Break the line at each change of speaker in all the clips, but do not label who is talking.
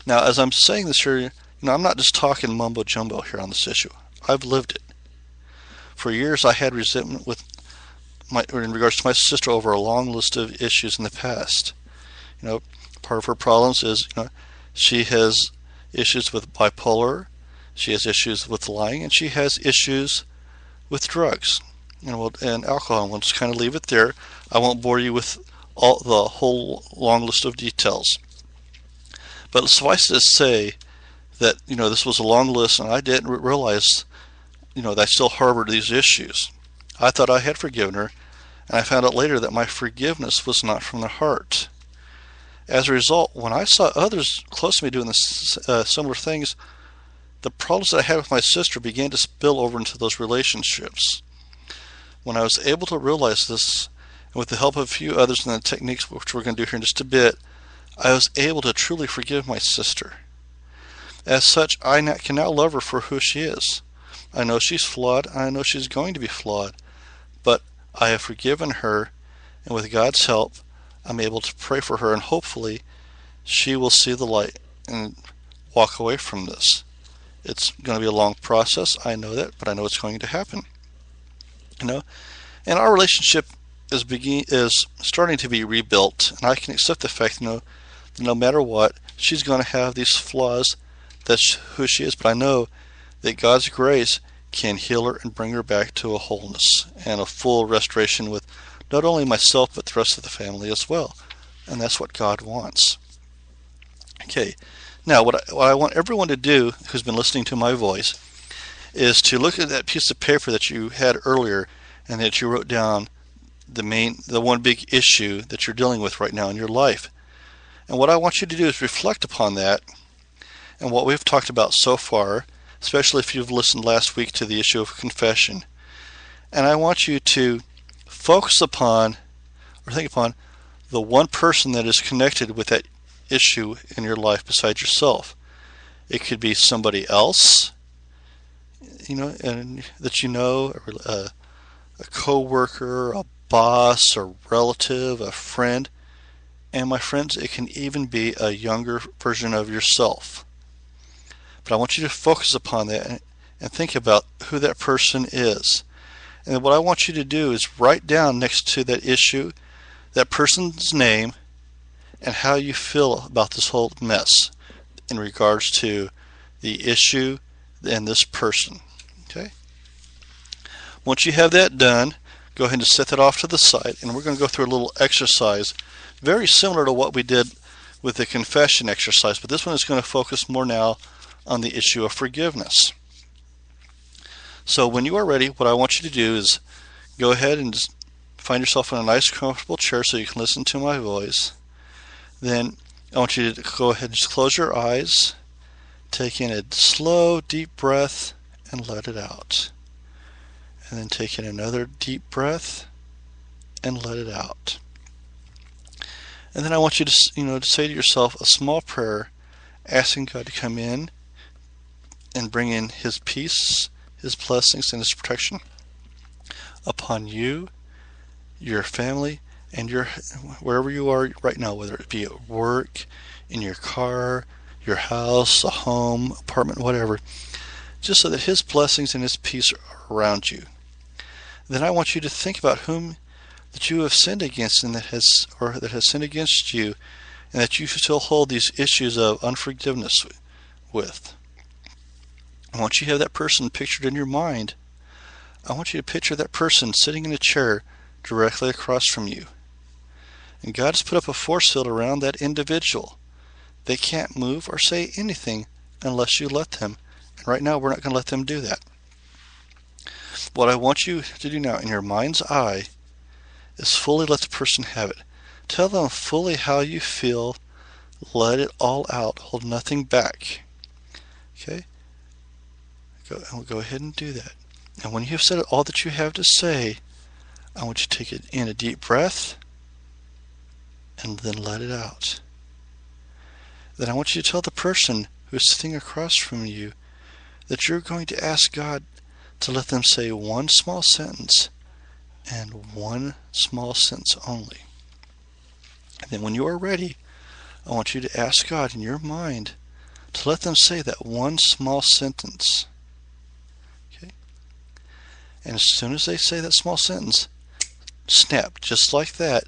Now, as I'm saying this here, I'm not just talking mumbo jumbo here on this issue. I've lived it. For years, I had resentment in regards to my sister over a long list of issues in the past. Part of her problems is, she has issues with bipolar, she has issues with lying, and she has issues with drugs, and alcohol. We'll just kind of leave it there. I won't bore you with the whole long list of details. But suffice it to say that, this was a long list, and I didn't realize, that I still harbored these issues. I thought I had forgiven her, and I found out later that my forgiveness was not from the heart. As a result, when I saw others close to me doing similar things, the problems that I had with my sister began to spill over into those relationships. When I was able to realize this, and with the help of a few others and the techniques which we're going to do here in just a bit, I was able to truly forgive my sister. As such, I can now love her for who she is. I know she's flawed, and I know she's going to be flawed, but I have forgiven her, and with God's help, I'm able to pray for her, and hopefully she will see the light and walk away from this. It's going to be a long process, I know that, but I know it's going to happen. And our relationship is starting to be rebuilt, and I can accept the fact that no matter what, she's going to have these flaws. That's who she is, but I know that God's grace can heal her and bring her back to a wholeness and a full restoration with not only myself, but the rest of the family as well. And that's what God wants. Okay, now what I want everyone to do who's been listening to my voice is to look at that piece of paper that you had earlier and that you wrote down the one big issue that you're dealing with right now in your life. And what I want you to do is reflect upon that and what we've talked about so far, especially if you've listened last week to the issue of confession. And I want you to focus upon or think upon the one person that is connected with that issue in your life besides yourself. It could be somebody else, and that a co-worker, a boss, a relative, a friend. And my friends, it can even be a younger version of yourself. But I want you to focus upon that and think about who that person is. And what I want you to do is write down next to that issue that person's name and how you feel about this whole mess in regards to the issue and this person. Okay? Once you have that done, go ahead and set that off to the side, and we're going to go through a little exercise very similar to what we did with the confession exercise, but this one is going to focus more now on the issue of forgiveness. So when you are ready, what I want you to do is go ahead and just find yourself in a nice comfortable chair so you can listen to my voice. Then I want you to go ahead and just close your eyes, take in a slow deep breath and let it out. And then take in another deep breath and let it out. And then I want you to say to yourself a small prayer asking God to come in and bring in His peace, His blessings, and His protection upon you, your family, and wherever you are right now, whether it be at work, in your car, your house, a home, apartment, whatever, just so that His blessings and His peace are around you. Then I want you to think about whom that you have sinned against and that has sinned against you, and that you still hold these issues of unforgiveness with. Once you have that person pictured in your mind, I want you to picture that person sitting in a chair directly across from you. And God has put up a force field around that individual. They can't move or say anything unless you let them. And right now we're not going to let them do that. What I want you to do now in your mind's eye is fully let the person have it. Tell them fully how you feel. Let it all out. Hold nothing back. Okay? Go ahead and do that. And when you have said all that you have to say, I want you to take it in a deep breath and then let it out. Then I want you to tell the person who is sitting across from you that you're going to ask God to let them say one small sentence and one small sentence only. And then when you are ready, I want you to ask God in your mind to let them say that one small sentence. Okay? And as soon as they say that small sentence, snap, just like that,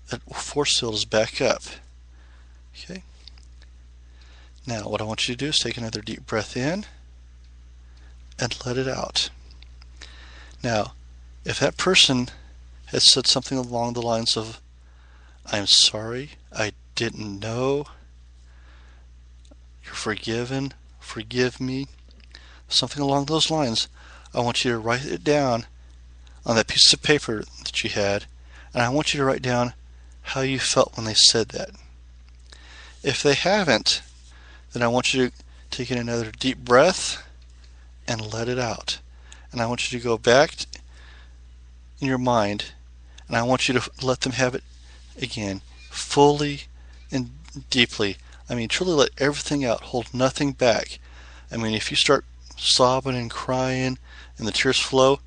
that force field is back up. Okay? Now, what I want you to do is take another deep breath in and let it out. Now, if that person has said something along the lines of, "I'm sorry, I didn't know, you're forgiven, forgive me," something along those lines, I want you to write it down on that piece of paper that you had, and I want you to write down how you felt when they said that. If they haven't, then I want you to take in another deep breath and let it out. And I want you to go back in your mind, and I want you to let them have it again, fully and deeply. I mean, truly let everything out, hold nothing back. I mean, if you start sobbing and crying and the tears flow,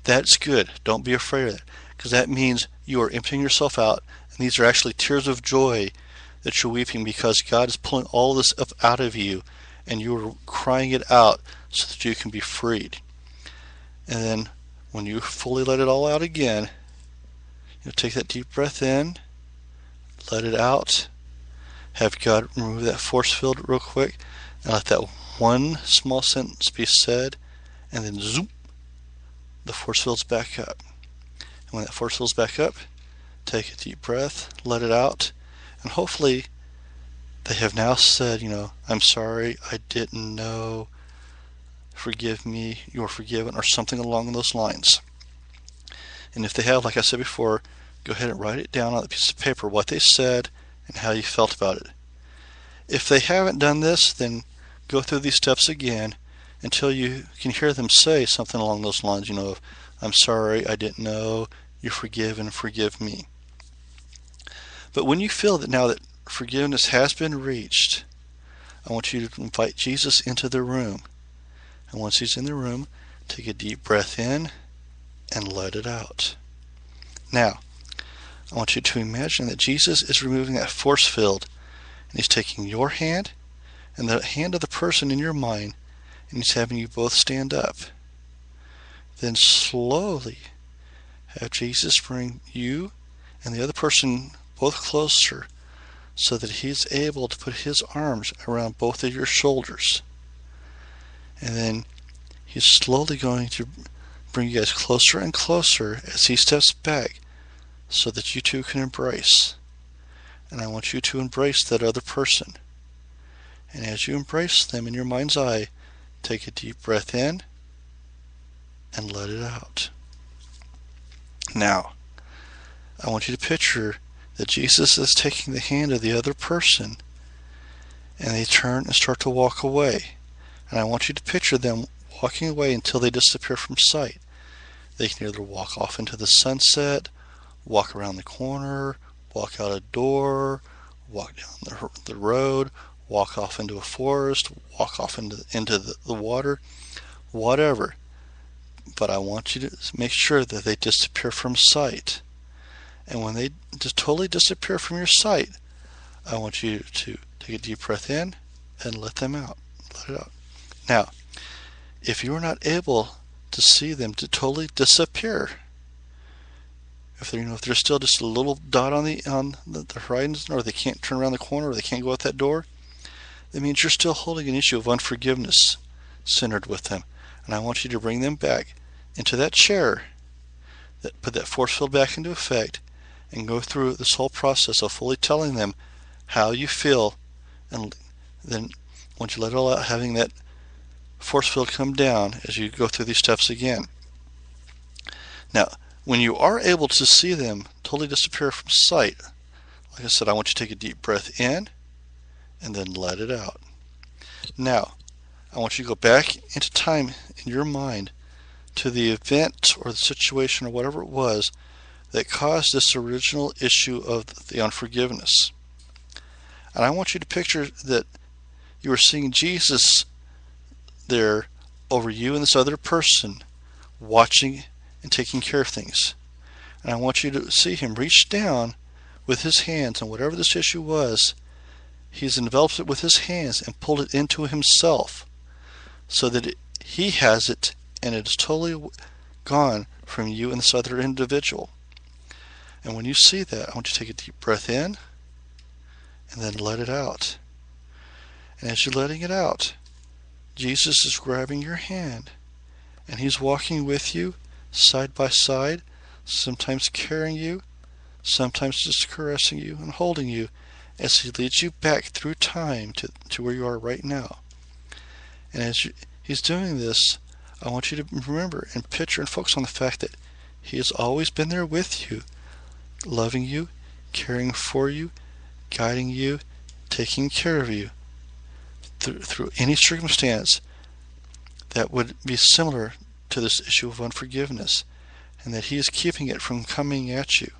that's good. Don't be afraid of that, because that means you are emptying yourself out, and these are actually tears of joy that you're weeping because God is pulling all this up out of you, and you are crying it out so that you can be freed. And then when you fully let it all out again, you'll take that deep breath in, let it out, have God remove that force field real quick, and let that one small sentence be said, and then zoop, the force field's back up. And when that force field's back up, take a deep breath, let it out, and hopefully they have now said, "I'm sorry, I didn't know, forgive me, you're forgiven," or something along those lines. And if they have, like I said before, go ahead and write it down on a piece of paper, what they said and how you felt about it. If they haven't done this, then go through these steps again until you can hear them say something along those lines, of, "I'm sorry, I didn't know, you're forgiven, forgive me." But when you feel that now that forgiveness has been reached, I want you to invite Jesus into the room. And once he's in the room, take a deep breath in and let it out. Now, I want you to imagine that Jesus is removing that force field, and he's taking your hand and the hand of the person in your mind, and he's having you both stand up. Then slowly have Jesus bring you and the other person both closer so that he's able to put his arms around both of your shoulders. And then he's slowly going to bring you guys closer and closer as he steps back so that you two can embrace. And I want you to embrace that other person. And as you embrace them in your mind's eye, take a deep breath in and let it out. Now, I want you to picture that Jesus is taking the hand of the other person, and they turn and start to walk away. And I want you to picture them walking away until they disappear from sight. They can either walk off into the sunset, walk around the corner, walk out a door, walk down the road, walk off into a forest, walk off into the water, whatever. But I want you to make sure that they disappear from sight. And when they just totally disappear from your sight, I want you to take a deep breath in and let them out. Let it out. Now, if you are not able to see them to totally disappear, if they're still just a little dot on the horizon, or they can't turn around the corner, or they can't go out that door, that means you're still holding an issue of unforgiveness centered with them. And I want you to bring them back into that chair, put that force field back into effect, and go through this whole process of fully telling them how you feel, and then once you let it all out, having that force field come down as you go through these steps again. Now, when you are able to see them totally disappear from sight, like I said, I want you to take a deep breath in and then let it out. Now, I want you to go back into time in your mind to the event or the situation or whatever it was that caused this original issue of the unforgiveness. And I want you to picture that you are seeing Jesus there over you and this other person, watching and taking care of things. And I want you to see him reach down with his hands on whatever this issue was He's enveloped it with his hands and pulled it into himself so that he has it and it is totally gone from you and this other individual. And when you see that, I want you to take a deep breath in and then let it out. And as you're letting it out, Jesus is grabbing your hand and he's walking with you side by side, sometimes carrying you, sometimes just caressing you and holding you as he leads you back through time to where you are right now. And as he's doing this, I want you to remember and picture and focus on the fact that he has always been there with you, loving you, caring for you, guiding you, taking care of you through any circumstance that would be similar to this issue of unforgiveness, and that he is keeping it from coming at you.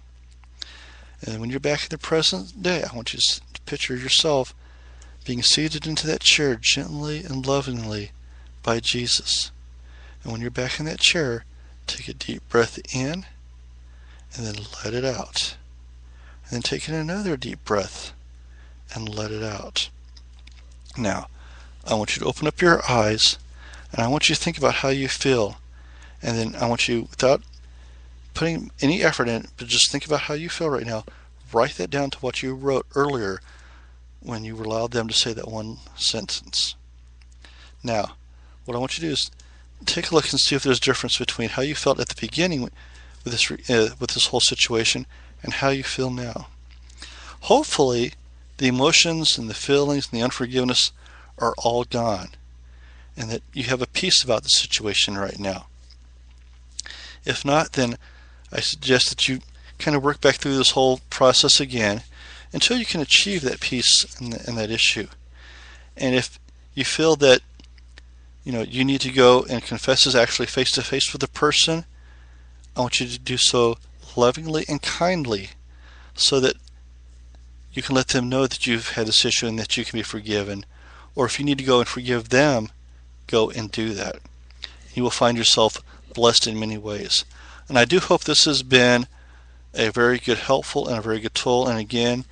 And when you're back in the present day, I want you to picture yourself being seated into that chair gently and lovingly by Jesus. And when you're back in that chair, take a deep breath in and then let it out. And then take in another deep breath and let it out. Now, I want you to open up your eyes and I want you to think about how you feel. And then I want you, without putting any effort in it, but just think about how you feel right now. Write that down to what you wrote earlier when you allowed them to say that one sentence. Now, what I want you to do is take a look and see if there's a difference between how you felt at the beginning with this whole situation and how you feel now. Hopefully, the emotions and the feelings and the unforgiveness are all gone, and that you have a peace about the situation right now. If not, then I suggest that you kind of work back through this whole process again until you can achieve that peace in that issue. And if you feel that you need to go and confess this actually face to face with the person, I want you to do so lovingly and kindly so that you can let them know that you've had this issue and that you can be forgiven. Or if you need to go and forgive them, go and do that. You will find yourself blessed in many ways. And I do hope this has been a very good, helpful, and a very good tool. And again,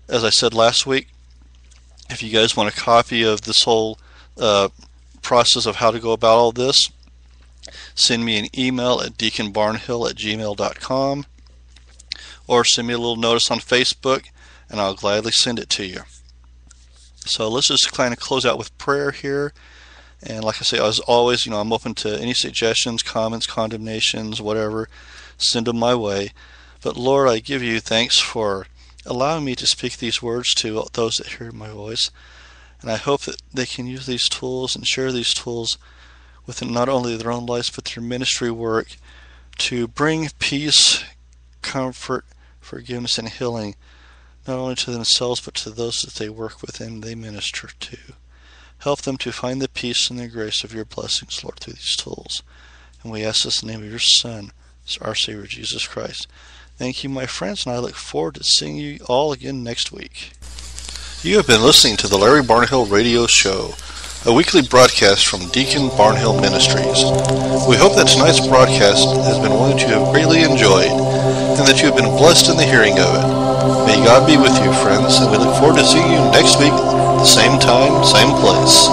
as I said last week, if you guys want a copy of this whole process of how to go about all this, send me an email at deaconbarnhill@gmail.com or send me a little notice on Facebook and I'll gladly send it to you. So let's just kind of close out with prayer here. And like I say, as always, I'm open to any suggestions, comments, condemnations, whatever. Send them my way. But Lord, I give you thanks for allowing me to speak these words to those that hear my voice. And I hope that they can use these tools and share these tools within not only their own lives, but their ministry work to bring peace, comfort, forgiveness, and healing, not only to themselves, but to those that they work with and they minister to. Help them to find the peace and the grace of your blessings, Lord, through these tools. And we ask this in the name of your Son, our Savior, Jesus Christ. Thank you, my friends, and I look forward to seeing you all again next week. You have been listening to the Larry Barnhill Radio Show, a weekly broadcast from Deacon Barnhill Ministries. We hope that tonight's broadcast has been one that you have greatly enjoyed, and that you have been blessed in the hearing of it. May God be with you, friends, and we look forward to seeing you next week, the same time, same place.